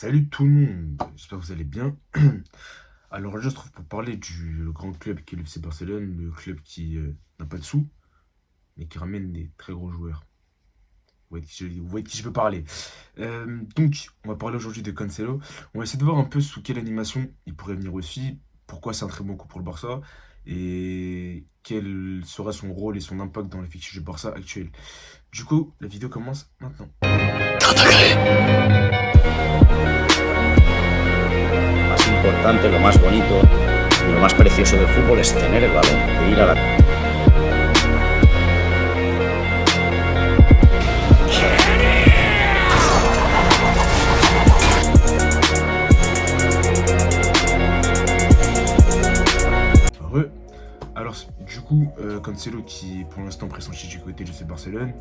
Salut tout le monde, j'espère que vous allez bien. Alors là, je se trouve pour parler du grand club qui est le FC Barcelone, le club qui n'a pas de sous, mais qui ramène des très gros joueurs. Vous voyez de qui je veux parler. Donc, on va parler aujourd'hui de Cancelo. On va essayer de voir un peu sous quelle animation il pourrait venir aussi, pourquoi c'est un très bon coup pour le Barça, et quel sera son rôle et son impact dans l'effectif du Barça actuel. Du coup, la vidéo commence maintenant. Más importante, lo más bonito y lo más precioso del fútbol es tener el balón, e ir a la... Heureux. Alors, du coup, Cancelo qui pour l'instant pressenti du côté du FC Barcelone,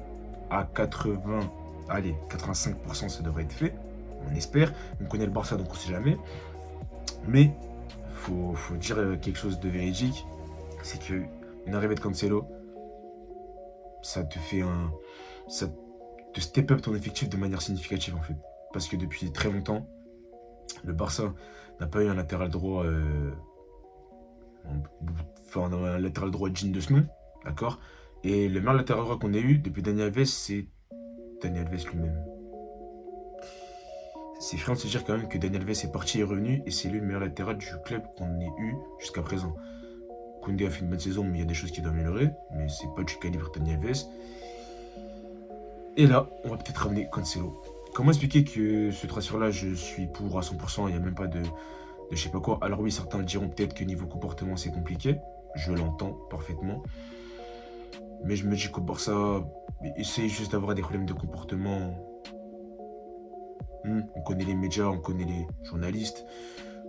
à 80, allez, 85% ça devrait être fait, on espère. On connaît le Barça donc on sait jamais. Mais faut dire quelque chose de véridique, c'est que une arrivée de Cancelo, ça te fait un. Ça te step up ton effectif de manière significative en fait. Parce que depuis très longtemps, le Barça n'a pas eu un latéral droit. Enfin, un latéral droit digne de ce nom, d'accord. Et le meilleur latéral droit qu'on ait eu depuis Dani Alves, c'est Dani Alves lui-même. C'est effrayant de se dire quand même que Dani Alves est parti et est revenu, et c'est lui le meilleur latéral du club qu'on ait eu jusqu'à présent. Koundé a fait une bonne saison, mais il y a des choses qui doivent améliorer, mais c'est pas du calibre Dani Alves. Et là, on va peut-être ramener Cancelo. Comment expliquer que ce transfert-là, je suis pour à 100%, il n'y a même pas de je sais pas quoi. Alors oui, certains diront peut-être que niveau comportement, c'est compliqué. Je l'entends parfaitement. Mais je me dis qu'au Barça, essaye juste d'avoir des problèmes de comportement. On connaît les médias, on connaît les journalistes.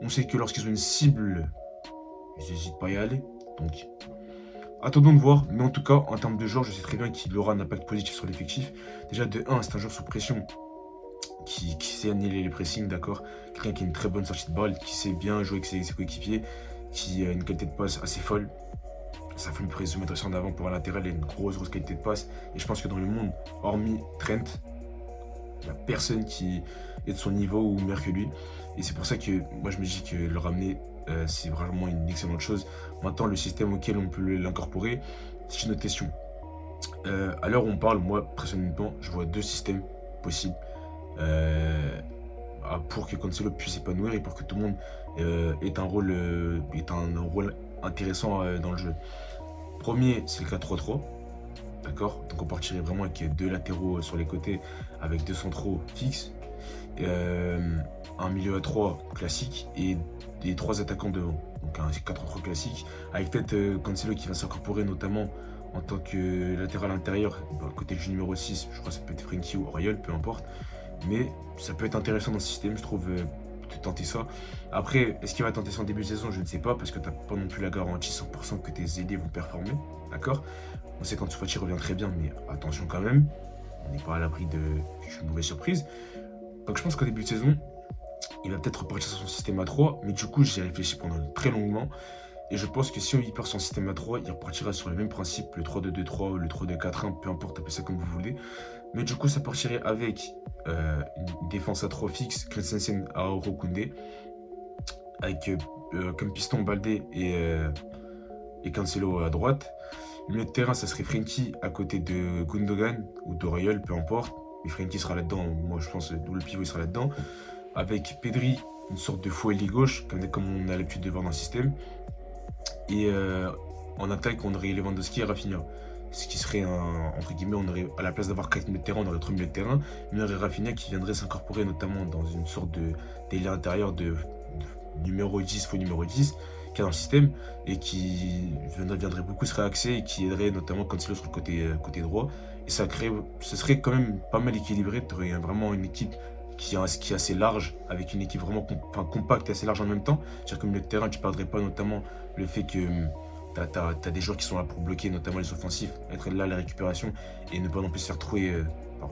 On sait que lorsqu'ils ont une cible, ils n'hésitent pas à y aller. Donc, attendons de voir. Mais en tout cas, en termes de joueur, je sais très bien qu'il aura un impact positif sur l'effectif. Déjà, de 1, c'est un joueur sous pression qui sait annihiler les pressings, d'accord. Quelqu'un qui a une très bonne sortie de balle, qui sait bien jouer avec ses coéquipiers, qui a une qualité de passe assez folle. Ça fait se mettre aussi en avant pour un latéral et une grosse qualité de passe. Et je pense que dans le monde, hormis Trent, il n'y a personne qui est de son niveau ou meilleur que lui. Et c'est pour ça que moi je me dis que le ramener, c'est vraiment une excellente chose. Maintenant, le système auquel on peut l'incorporer, c'est une autre question. À l'heure où on parle, moi personnellement, je vois deux systèmes possibles. Pour que Cancelo puisse s'épanouir et pour que tout le monde ait un rôle intéressant dans le jeu. Premier, c'est le 4-3-3, d'accord. Donc on partirait vraiment avec deux latéraux sur les côtés, avec deux centraux fixes, un milieu à 3 classique et des trois attaquants devant. Donc un 4-3 classique, avec peut-être Cancelo qui va s'incorporer notamment en tant que latéral intérieur, côté du numéro 6, je crois que ça peut être Frenkie ou Auriol, peu importe. Mais ça peut être intéressant dans ce système, je trouve, de tenter ça. Après, est-ce qu'il va tenter ça en début de saison? Je ne sais pas, parce que tu n'as pas non plus la garantie 100% que tes ailiers vont performer, d'accord. On sait quand Fati revient très bien, mais attention quand même, on n'est pas à l'abri d'une mauvaise surprise. Donc je pense qu'au début de saison, il va peut-être repartir sur son système à 3, mais du coup, j'y ai réfléchi pendant très longuement. Et je pense que si on y part sur un système à 3, il repartira sur le même principe, le 3-2-2-3 ou le 3-2-4-1, peu importe, appelez ça comme vous voulez. Mais du coup, ça partirait avec une défense à 3 fixe, Christensen, Auro, Koundé, avec comme piston Baldé et Cancelo à droite. Le milieu de terrain, ça serait Frenkie à côté de Gundogan ou d'Auriol, peu importe. Mais Frenkie sera là-dedans, moi je pense que le pivot il sera là-dedans. Avec Pedri, une sorte de faux ailier gauche, comme on a l'habitude de voir dans le système. Et en attaque, on aurait Lewandowski et Rafinha. Ce qui serait entre guillemets, on aurait, à la place d'avoir 4 milieux de terrain, on aurait 3 milieux de terrain. Mais on aurait Rafinha qui viendrait s'incorporer notamment dans une sorte d'ailier intérieur de numéro 10, faux numéro 10, qui est dans le système, et qui viendrait beaucoup se réaxer et qui aiderait notamment Cancelo sur le côté droit. Et ce serait quand même pas mal équilibré. Tu aurais vraiment une équipe qui est assez large, avec une équipe vraiment compacte et assez large en même temps. C'est-à-dire que au milieu de terrain, tu ne perdrais pas notamment le fait que t'as des joueurs qui sont là pour bloquer, notamment les offensifs, être là à la récupération et ne pas non plus se faire trouer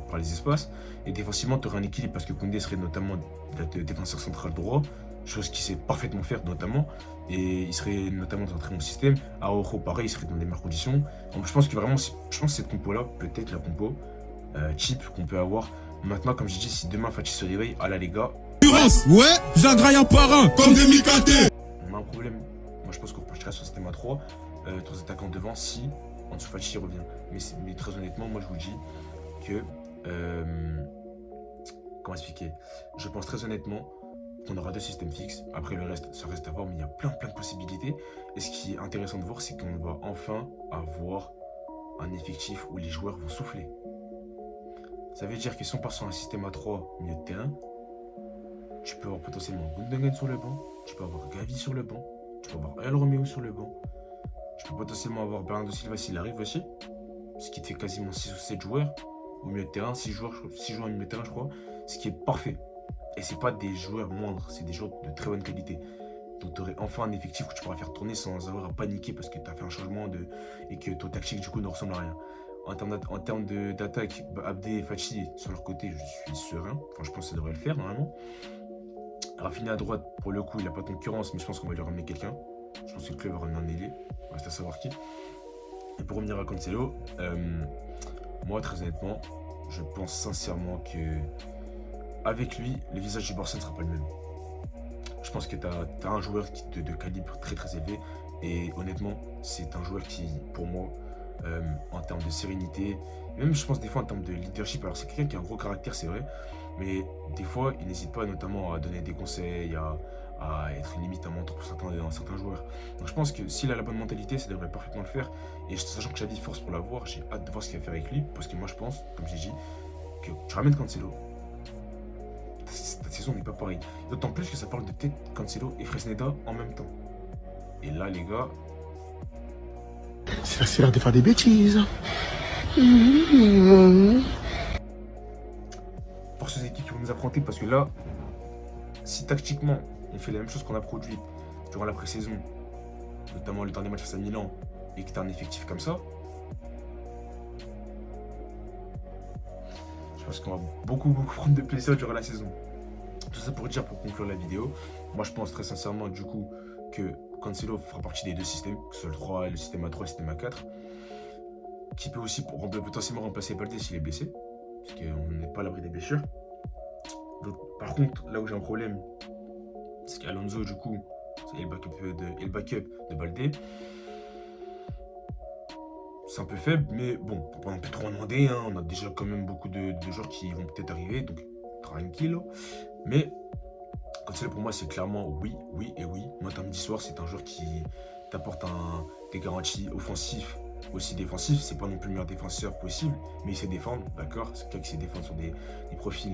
par les espaces. Et défensivement, tu aurais un équilibre parce que Koundé serait notamment le défenseur central droit, chose qu'il sait parfaitement faire notamment, et il serait notamment dans un très bon système. Araujo, pareil, il serait dans des meilleures conditions. Donc je pense que vraiment, cette compo-là, peut-être la compo cheap qu'on peut avoir. Maintenant, comme j'ai dit, si demain Fati se réveille, ah là les gars, défense. Ouais, j'agraille un par un, comme des micatés. On a un problème. Moi, je pense qu'on repartira sur un système à 3. 3 attaquants devant si Ansu Fati revient. Mais très honnêtement, moi, je vous dis que... comment expliquer? Je pense très honnêtement qu'on aura 2 systèmes fixes. Après, le reste, ça reste à voir, mais il y a plein de possibilités. Et ce qui est intéressant de voir, c'est qu'on va enfin avoir un effectif où les joueurs vont souffler. Ça veut dire que si on part sur un système à 3 milieu de terrain, tu peux avoir potentiellement Gundogan sur le banc, tu peux avoir Gavi sur le banc, tu peux avoir El Romeo sur le banc, tu peux potentiellement avoir Bernardo Silva s'il arrive aussi, ce qui te fait quasiment 6 ou 7 joueurs au milieu de terrain, 6 joueurs au milieu de terrain, je crois, ce qui est parfait. Et c'est pas des joueurs moindres, c'est des joueurs de très bonne qualité. Donc tu aurais enfin un effectif que tu pourras faire tourner sans avoir à paniquer parce que tu as fait un changement et que ton tactique du coup ne ressemble à rien. En termes d'attaque, Abdé et Fati sur leur côté, je suis serein. Enfin, je pense que ça devrait le faire normalement. Rafinha à droite, pour le coup, il n'a pas de concurrence, mais je pense qu'on va lui ramener quelqu'un. Je pense que le club va ramener un ailier. Reste à savoir qui. Et pour revenir à Cancelo, moi, très honnêtement, je pense sincèrement que avec lui, le visage du Barça ne sera pas le même. Je pense que tu as un joueur de calibre très très élevé. Et honnêtement, c'est un joueur qui, pour moi, en termes de sérénité, même je pense des fois en termes de leadership, alors c'est quelqu'un qui a un gros caractère, c'est vrai, mais des fois il n'hésite pas notamment à donner des conseils, à être limite un mentor pour certains joueurs. Donc je pense que s'il a la bonne mentalité, ça devrait parfaitement le faire. Et sachant que Xavi force pour l'avoir, j'ai hâte de voir ce qu'il va faire avec lui, parce que moi je pense, comme j'ai dit, que tu ramènes Cancelo, ta saison n'est pas pareille. D'autant plus que ça parle de peut-être Cancelo et Fresneda en même temps. Et là les gars, c'est l'heure de faire des bêtises. Pour ces équipes qui vont nous affronter, parce que là, si tactiquement on fait la même chose qu'on a produit durant la pré-saison, notamment le dernier match face à Milan, et que tu as un effectif comme ça, je pense qu'on va beaucoup prendre de plaisir durant la saison. Tout ça pour dire, pour conclure la vidéo, moi je pense très sincèrement du coup que Cancelo fera partie des 2 systèmes, que ce soit le 3, le système A3 et le système A4, qui peut aussi potentiellement remplacer Baldé s'il est blessé, parce qu'on n'est pas à l'abri des blessures. Donc, par contre, là où j'ai un problème, c'est qu'Alonso, du coup, c'est le backup de Baldé. C'est un peu faible, mais bon, on peut pas un peu trop en demander, hein. On a déjà quand même beaucoup de joueurs qui vont peut-être arriver, donc tranquille. Mais Cancelo pour moi c'est clairement oui. Moi Tam soir c'est un joueur qui t'apporte des garanties offensives, aussi défensifs. C'est pas non plus le meilleur défenseur possible, mais il sait défendre, d'accord. C'est quelqu'un qui sait défendre sur des profils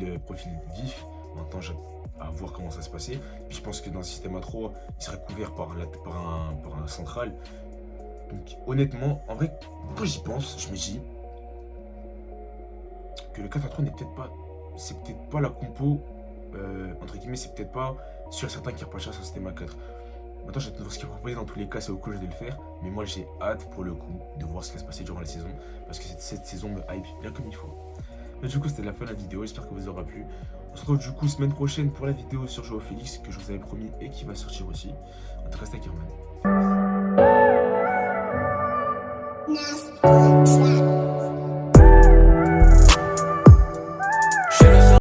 vifs. Maintenant j'ai à voir comment ça se passait. Puis je pense que dans le système A3, il serait couvert par un central. Donc honnêtement, en vrai, quand j'y pense, je me dis que le 4-3 n'est peut-être pas, c'est peut-être pas la compo, entre guillemets, c'est peut-être pas sur certains qui repartira sur le système A4. Maintenant, j'attends de voir ce qu'il va proposer. Dans tous les cas, c'est au coach de le faire. Mais moi, j'ai hâte pour le coup de voir ce qui va se passer durant la saison. Parce que cette saison me hype bien comme il faut. Mais du coup, c'était la fin de la vidéo. J'espère que vous aura plu. On se retrouve du coup semaine prochaine pour la vidéo sur Joao Félix que je vous avais promis et qui va sortir aussi. En tout cas, c'était Kerman.